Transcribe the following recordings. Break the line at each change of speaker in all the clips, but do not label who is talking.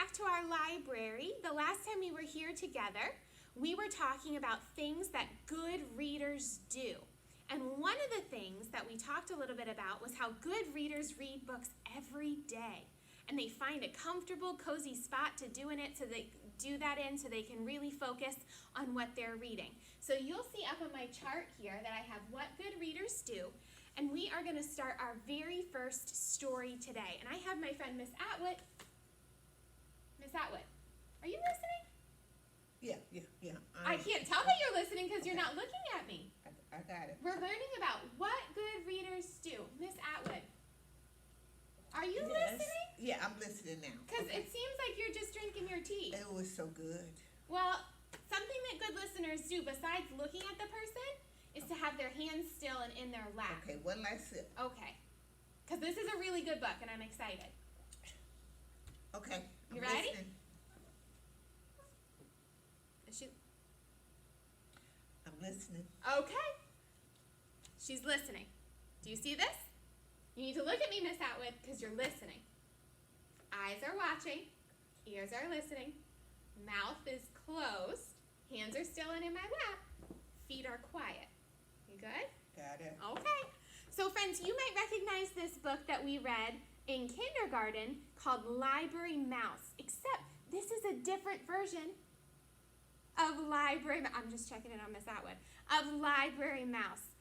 back to our library. The last time we were here together, we were talking about things that good readers do. And one of the things that we talked a little bit about was how good readers read books every day. And they find a comfortable, cozy spot to do that in so they can really focus on what they're reading. So you'll see up on my chart here that I have what good readers do. And we are going to start our very first story today. And I have my friend Miss Atwood. Miss Atwood, are you listening?
Yeah.
I can't tell that you're listening because you're not looking at me.
I got it.
We're learning about what good readers do. Miss Atwood, are you listening?
Yeah, I'm listening now.
Because it seems like you're just drinking your tea.
It was so good.
Well, something that good listeners do besides looking at the person is to have their hands still and in their lap.
Okay, one last sip.
Okay. Because this is a really good book and I'm excited.
Okay.
You ready?
Listening. I'm listening.
Okay. She's listening. Do you see this? You need to look at me, Miss Atwood, because you're listening. Eyes are watching. Ears are listening. Mouth is closed. Hands are still and in my lap. Feet are quiet. You good?
Got it.
Okay. So, friends, you might recognize this book that we read in kindergarten called Library Mouse, except this is a different version of Library I'm just checking it on Miss Atwood. Of Library Mouse.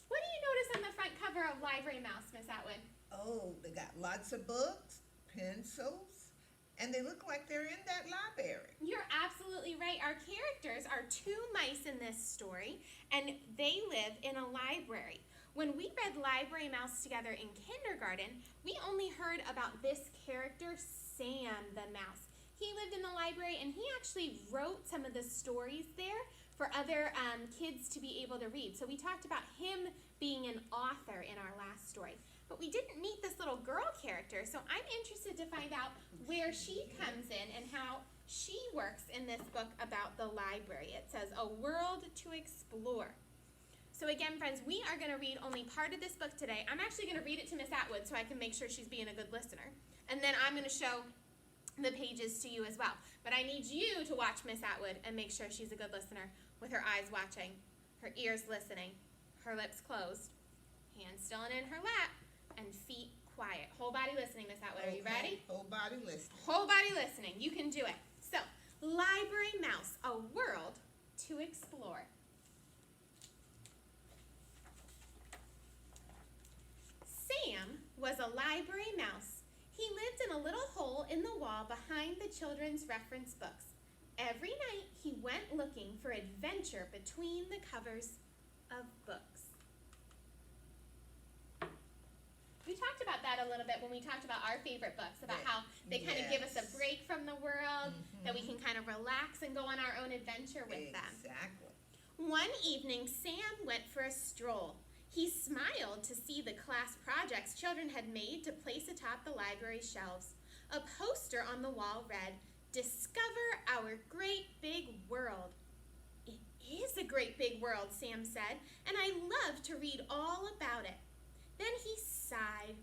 What do you notice on the front cover of Library Mouse, Miss Atwood?
Oh, they got lots of books, pencils, and they look like they're in that library.
You're absolutely right. Our characters are two mice in this story, and they live in a library. When we read Library Mouse together in kindergarten, we only heard about this character, Sam the Mouse. He lived in the library, and he actually wrote some of the stories there for other kids to be able to read. So we talked about him being an author in our last story. But we didn't meet this little girl character, so I'm interested to find out where she comes in and how she works in this book about the library. It says, A World to Explore. So again, friends, we are going to read only part of this book today. I'm actually going to read it to Miss Atwood so I can make sure she's being a good listener. And then I'm going to show the pages to you as well. But I need you to watch Miss Atwood and make sure she's a good listener with her eyes watching, her ears listening, her lips closed, hands still and in her lap, and feet quiet. Whole body listening, Miss Atwood. Are you ready?
Whole body listening.
Whole body listening. You can do it. So, Library Mouse, A World to Explore. Sam was a library mouse. He lived in a little hole in the wall behind the children's reference books. Every night he went looking for adventure between the covers of books. We talked about that a little bit when we talked about our favorite books, about how they kind of give us a break from the world, that we can kind of relax and go on our own adventure with them.
Exactly.
One evening, Sam went for a stroll. He smiled to see the class projects children had made to place atop the library shelves. A poster on the wall read, Discover Our Great Big World. It is a great big world, Sam said, and I love to read all about it. Then he sighed,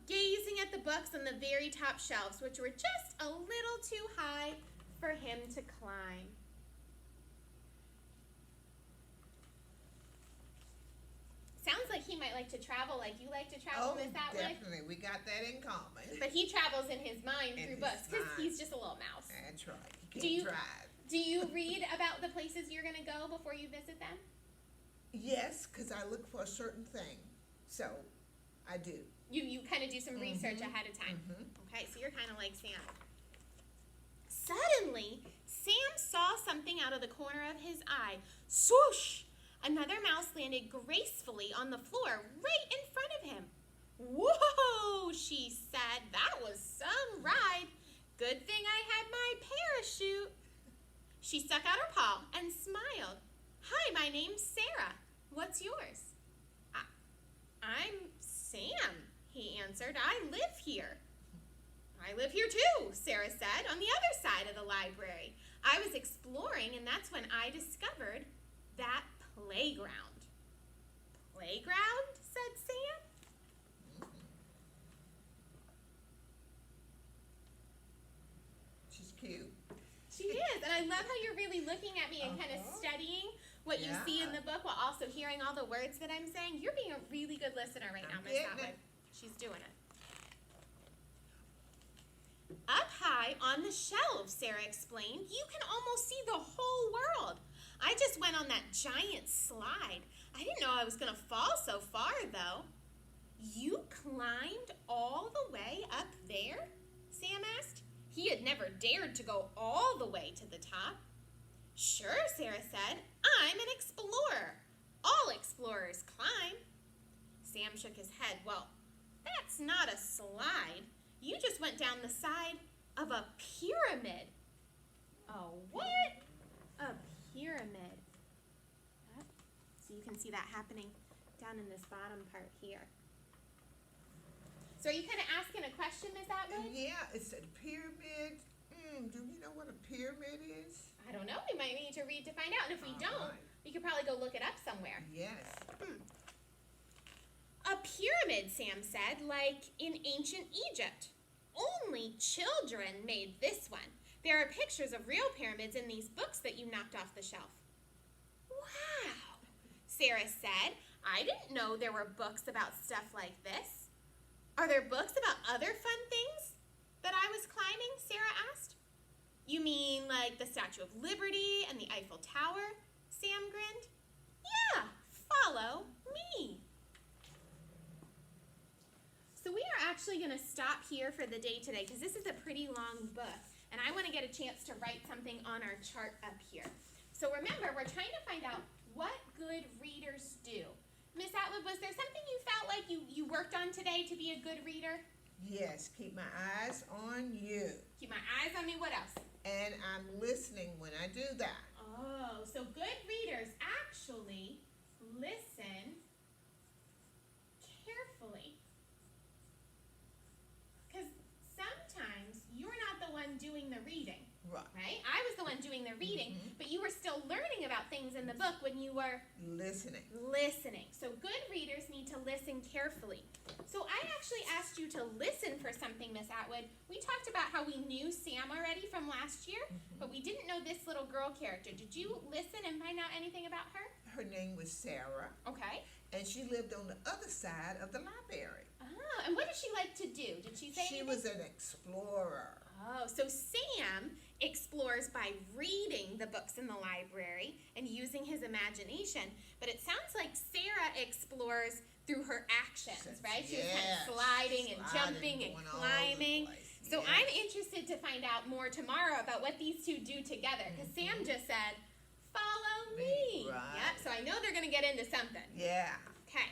gazing at the books on the very top shelves, which were just a little too high for him to climb. Sounds like he might like to travel like you like to travel, Miss Atwood.
Definitely. We got that in common.
But he travels in his mind through books because he's just a little mouse.
That's right. He can't drive.
Do you read about the places you're going to go before you visit them?
Yes, because I look for a certain thing. So, I do.
You kind of do some research ahead of time. Okay, so you're kind of like Sam. Suddenly, Sam saw something out of the corner of his eye. Swoosh! Another mouse landed gracefully on the floor right in front of him. Whoa, she said. That was some ride. Good thing I had my parachute. She stuck out her paw and smiled. Hi, my name's Sarah. What's yours? I'm Sam, he answered. I live here. I live here too, Sarah said, on the other side of the library. I was exploring, and that's when I discovered that playground. Playground? Said Sam. really looking at me and kind of
Uh-huh.
studying what you see in
Yeah.
the book while also hearing all the words that I'm saying. You're being a really good listener right now,
I'm
Miss
getting
Atwood.
it.
She's doing it. Up high on the shelves, Sarah explained, you can almost see the whole world. I just went on that giant slide. I didn't know I was going to fall so far, though. You climbed all the way up there? Sam asked. He had never dared to go all the way to the top. Sure, Sarah said. I'm an explorer. All explorers climb. Sam shook his head. Well, that's not a slide. You just went down the side of a pyramid. A what? A pyramid. Yep. So you can see that happening down in this bottom part here. So are you kind of asking a question, Miss Atwood?
Yeah, it's a pyramid. Do you know what a pyramid is?
I don't know. We might need to read to find out. And if we
All
don't,
right.
we could probably go look it up somewhere.
Yes.
A pyramid, Sam said, like in ancient Egypt. Only children made this one. There are pictures of real pyramids in these books that you knocked off the shelf. Wow, Sarah said. I didn't know there were books about stuff like this. Are there books about other fun things that I was climbing? Sarah asked. You mean like the Statue of Liberty and the Eiffel Tower? Sam grinned. Yeah, follow me. So we are actually going to stop here for the day today because this is a pretty long book and I want to get a chance to write something on our chart up here. So remember, we're trying to find out what good readers do. Miss Atwood, was there something you felt like you worked on today to be a good reader?
Yes, keep my eyes on you.
Keep my eyes on me. What else?
And I'm listening when I do that.
Oh, so good readers actually listen carefully. Because sometimes you're not the one doing the reading,
Right.
right? I was the one doing the reading, but you were still learning about things in the book when you were
Listening.
listening. So good readers need to listen carefully. So I actually asked you to listen for something, Miss Atwood. We talked about how we knew Sam already from last year, but we didn't know this little girl character. Did you listen and find out anything about her?
Her name was Sarah,
Okay.
and she lived on the other side of the library.
Oh, and what did she like to do? Did she say
She
anything?
was an explorer.
Oh, so Sam explores by reading the books in the library and using his imagination, but it sounds like Sarah explores through her actions, right? She was kind
Yes.
of sliding and
Sliding,
jumping and
going all over the
climbing.
place.
So
Yes.
I'm interested to find out more tomorrow about what these two do together, because Sam just said, follow me.
Right.
Yep, so I know they're going to get into something.
Yeah.
Okay,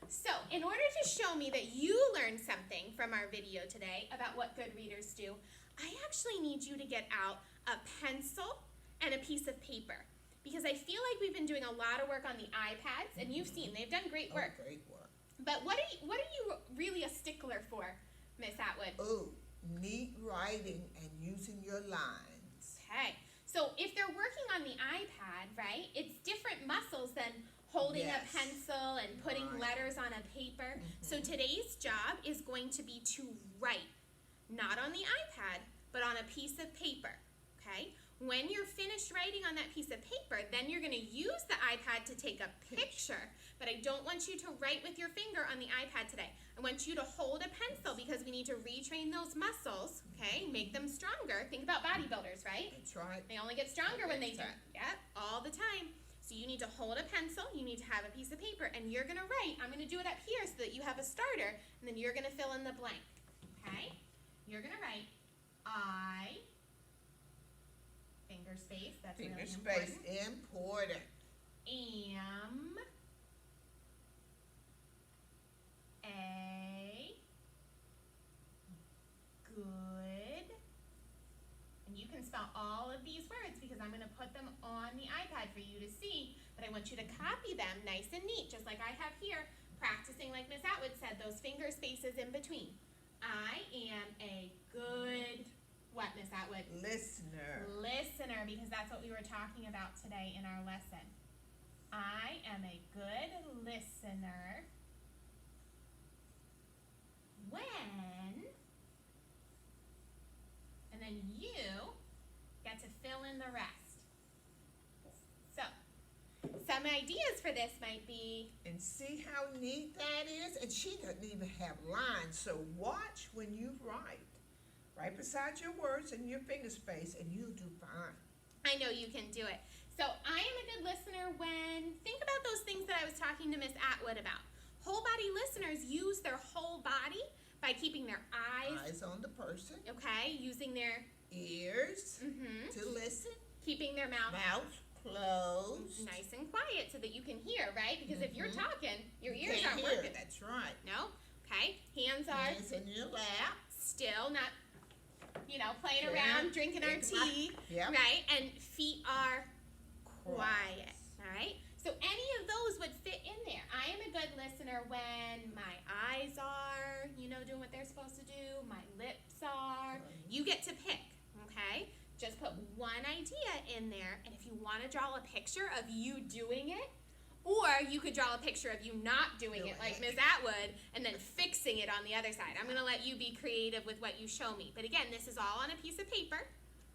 so in order to show me that you learned something from our video today about what good readers do, I actually need you to get out a pencil and a piece of paper, because I feel like we've been doing a lot of work on the iPads, and you've seen they've done great work.
Oh, great work.
But what are you really a stickler for, Miss Atwood?
Oh, neat writing and using your lines.
Okay, so if they're working on the iPad, right, it's different muscles than holding
Yes.
a pencil and putting
Right.
letters on a paper. So today's job is going to be to write, not on the iPad, but on a piece of paper, okay? When you're finished writing on that piece of paper, then you're going to use the iPad to take a picture. But I don't want you to write with your finger on the iPad today. I want you to hold a pencil because we need to retrain those muscles, okay? Make them stronger. Think about bodybuilders, right?
That's right.
They only get stronger when they do.
That's
Yep, all the time. So you need to hold a pencil, you need to have a piece of paper, and you're going to write. I'm going to do it up here so that you have a starter, and then you're going to fill in the blank, okay? You're going to write I, finger space, that's
Finger
really
space
important.
important.
Am a good, and you can spell all of these words because I'm going to put them on the iPad for you to see, but I want you to copy them nice and neat, just like I have here, practicing like Miss Atwood said, those finger spaces in between. I am a good, what, Miss Atwood?
Listener.
Listener, because that's what we were talking about today in our lesson. I am a good listener when, and then you get to fill in the rest. ideas for this might be,
And see how neat that is? And she doesn't even have lines, so watch when you write. Right beside your words and your finger space, and you'll do fine.
I know you can do it. So I am a good listener when, think about those things that I was talking to Miss Atwood about. Whole body listeners use their whole body by keeping their
Eyes on the person,
okay, using their,
ears
mhm,
to listen,
keeping their mouth
mouth closed.
nice and quiet so that you can hear, right? Because if you're
Mhm.
talking, your
You
ears
can't
aren't
hear.
working.
That's right.
No? Okay. Hands are
Hands in your lap.
still, not, playing
Yeah.
around, drinking our
Drinking my-
tea,
Yep.
right? And feet are quiet, all right? So any of those would fit in there. I am a good listener when my eyes are, doing what they're supposed to do, my lips are. You get to pick, okay? Just put one idea in there, and if you want to draw a picture of you doing it, or you could draw a picture of you not doing it like Ms. Atwood and then fixing it on the other side. I'm going to let you be creative with what you show me. But again, this is all on a piece of paper,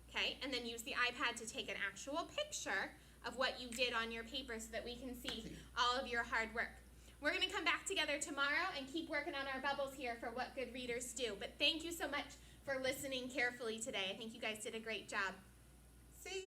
okay? And then use the iPad to take an actual picture of what you did on your paper so that we can see all of your hard work. We're going to come back together tomorrow and keep working on our bubbles here for What Good Readers Do. But thank you so much for listening carefully today. I think you guys did a great job.